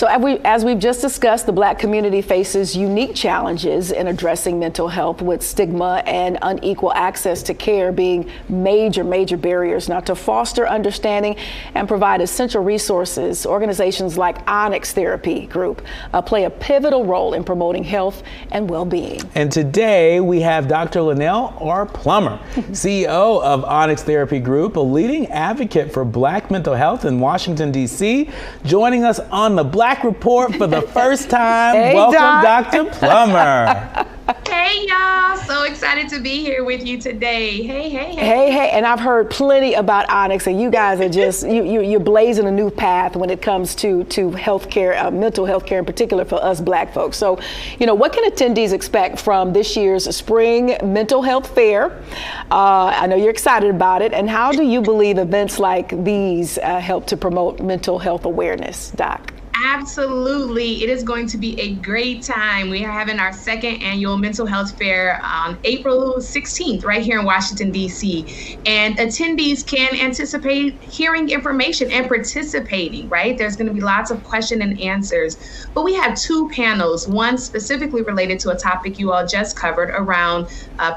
So as we've just discussed, the Black community faces unique challenges in addressing mental health, with stigma and unequal access to care being major barriers. Now, to foster understanding and provide essential resources, organizations like Onyx Therapy Group play a pivotal role in promoting health and well-being. And today we have Dr. Linnell R. Plummer, CEO of Onyx Therapy Group, a leading advocate for Black mental health in Washington, D.C., joining us on the Black Report for the first time. Hey, welcome, Doc. Dr. Plummer. Hey, y'all. So excited to be here with you today. Hey. And I've heard plenty about Onyx, and you guys are just, you're blazing a new path when it comes to healthcare, mental health care in particular for us Black folks. So, what can attendees expect from this year's Spring Mental Health Fair? I know you're excited about it. And how do you believe events like these help to promote mental health awareness, Doc? Absolutely. It is going to be a great time. We are having our second annual Mental Health Fair on April 16th, right here in Washington, D.C. And attendees can anticipate hearing information and participating, right? There's going to be lots of question and answers. But we have two panels, one specifically related to a topic you all just covered around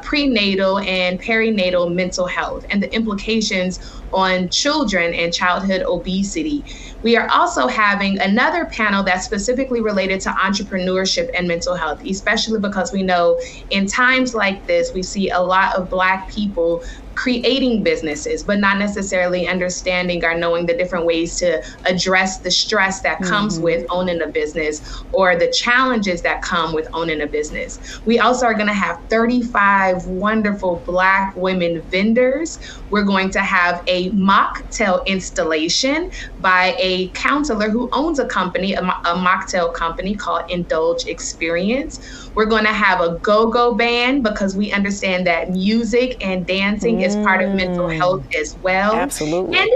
prenatal and perinatal mental health and the implications on children and childhood obesity. We are also having another panel that's specifically related to entrepreneurship and mental health, especially because we know in times like this, we see a lot of Black people creating businesses, but not necessarily understanding or knowing the different ways to address the stress that comes with owning a business or the challenges that come with owning a business. We also are going to have 35 wonderful Black women vendors. We're going to have a mocktail installation by a counselor who owns a company, a mocktail company called Indulge Experience. We're going to have a go-go band because we understand that music and dancing is part of mental health as well. Absolutely. And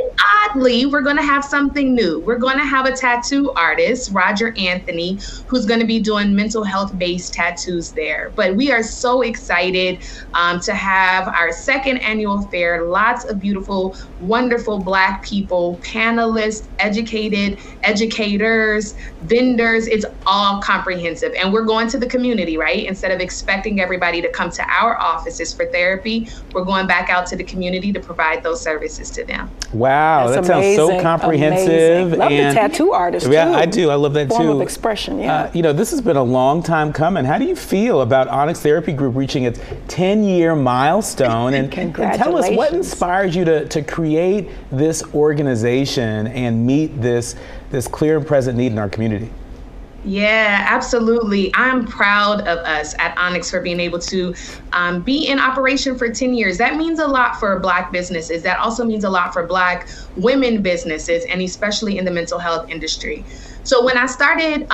oddly, we're going to have something new. We're going to have a tattoo artist, Roger Anthony, who's going to be doing mental health-based tattoos there. But we are so excited to have our second annual fair. Lots of beautiful, wonderful Black people, panelists, educators, vendors. It's all comprehensive. And we're going to the community, right? Instead of expecting everybody to come to our offices for therapy, we're going back out to the community to provide those services to them. Wow, that sounds so comprehensive. Amazing. Love the tattoo artist, too. Yeah, I do. I love that, Form too. of expression, yeah. This has been a long time coming. How do you feel about Onyx Therapy Group reaching its 10-year milestone? And tell us, what inspired you to create this organization and meet this clear and present need in our community? Yeah, absolutely. I'm proud of us at Onyx for being able to be in operation for 10 years. That means a lot for Black businesses. That also means a lot for Black women businesses, and especially in the mental health industry. So when I started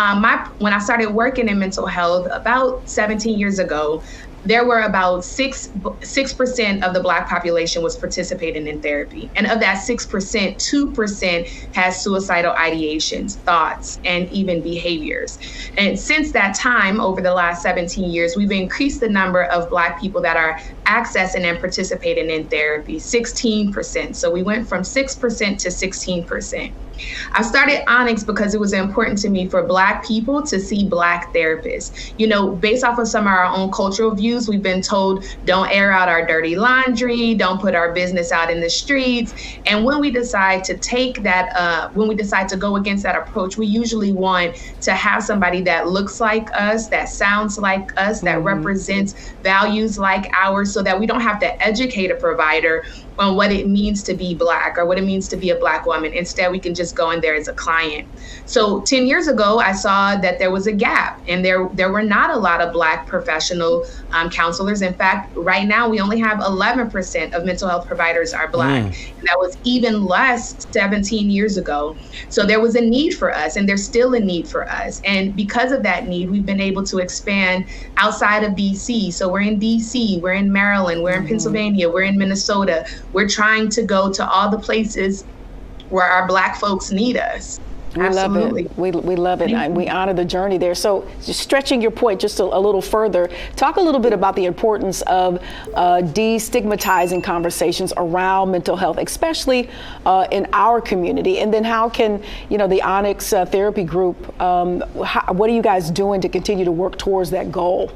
working in mental health about 17 years ago, there were about 6% of the Black population was participating in therapy. And of that 6%, 2% has suicidal ideations, thoughts, and even behaviors. And since that time, over the last 17 years, we've increased the number of Black people that are accessing and participating in therapy, 16%. So we went from 6% to 16%. I started Onyx because it was important to me for Black people to see Black therapists. Based off of some of our own cultural views, we've been told, don't air out our dirty laundry, don't put our business out in the streets. And when we decide to take that, when we decide to go against that approach, we usually want to have somebody that looks like us, that sounds like us, that represents values like ours, so that we don't have to educate a provider on what it means to be Black or what it means to be a Black woman. Instead, we can just go in there as a client. So 10 years ago, I saw that there was a gap, and there were not a lot of Black professional counselors. In fact, right now, we only have 11% of mental health providers are Black. And that was even less 17 years ago. So there was a need for us, and there's still a need for us. And because of that need, we've been able to expand outside of DC. So we're in DC, we're in Maryland, we're in Pennsylvania, we're in Minnesota. We're trying to go to all the places where our Black folks need us. Absolutely. We love it. And we honor the journey there. So just stretching your point just a little further, talk a little bit about the importance of destigmatizing conversations around mental health, especially in our community. And then how can, the Onyx Therapy Group, what are you guys doing to continue to work towards that goal?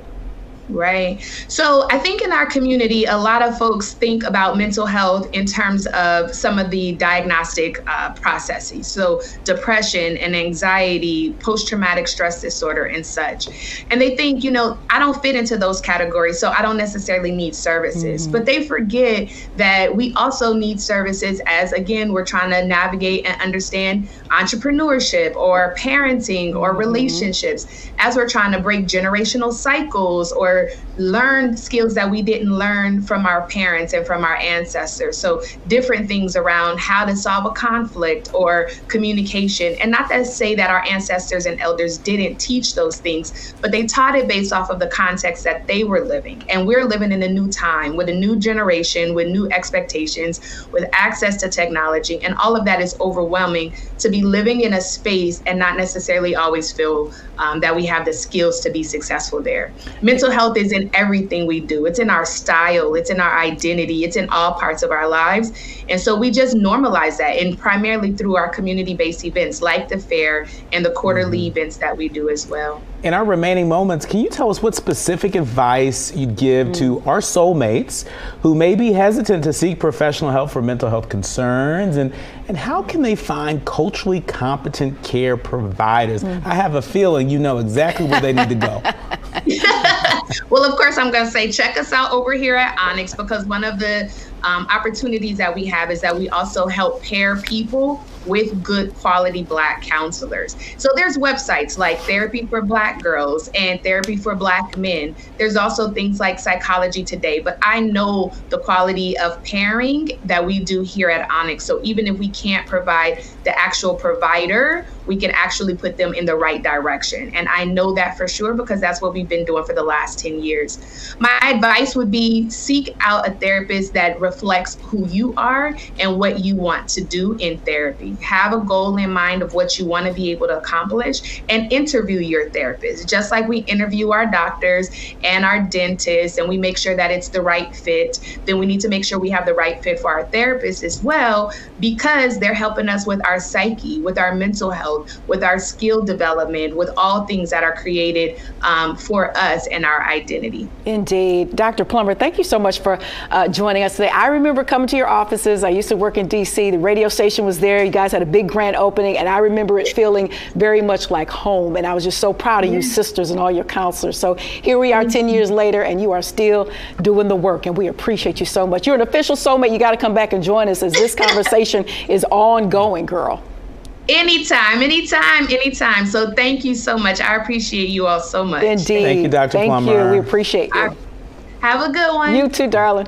Right. So I think in our community, a lot of folks think about mental health in terms of some of the diagnostic processes. So depression and anxiety, post-traumatic stress disorder and such. And they think, I don't fit into those categories, so I don't necessarily need services. But they forget that we also need services as, again, we're trying to navigate and understand entrepreneurship or parenting or relationships, as we're trying to break generational cycles or learn skills that we didn't learn from our parents and from our ancestors. So different things around how to solve a conflict or communication. And not to say that our ancestors and elders didn't teach those things, but they taught it based off of the context that they were living. And we're living in a new time with a new generation, with new expectations, with access to technology. And all of that is overwhelming to be living in a space and not necessarily always feel that we have the skills to be successful there. Mental health is in everything we do. It's in our style, it's in our identity, it's in all parts of our lives. And so we just normalize that, and primarily through our community-based events like the fair and the quarterly events that we do as well. In our remaining moments, can you tell us what specific advice you'd give to our soulmates who may be hesitant to seek professional help for mental health concerns, and how can they find culturally competent care providers? I have a feeling you know exactly where they need to go. Well, of course, I'm going to say check us out over here at Onyx, because one of the opportunities that we have is that we also help pair people with good quality Black counselors. So there's websites like Therapy for Black Girls and Therapy for Black Men. There's also things like Psychology Today, but I know the quality of pairing that we do here at Onyx. So even if we can't provide the actual provider, we can actually put them in the right direction. And I know that for sure, because that's what we've been doing for the last 10 years. My advice would be seek out a therapist that reflects who you are and what you want to do in therapy. Have a goal in mind of what you want to be able to accomplish, and interview your therapist. Just like we interview our doctors and our dentists, and we make sure that it's the right fit, then we need to make sure we have the right fit for our therapists as well, because they're helping us with our psyche, with our mental health, with our skill development, with all things that are created for us and our identity. Indeed. Dr. Plummer, thank you so much for joining us today. I remember coming to your offices. I used to work in DC. The radio station was there. You guys had a big grand opening, and I remember it feeling very much like home. And I was just so proud of you sisters and all your counselors. So here we are 10 years later, and you are still doing the work, and we appreciate you so much. You're an official soulmate. You got to come back and join us, as this conversation is ongoing, girl. Anytime. So thank you so much. I appreciate you all so much. Indeed. Thank you, Dr. Plummer. Thank you. We appreciate you. Have a good one. You too, darling.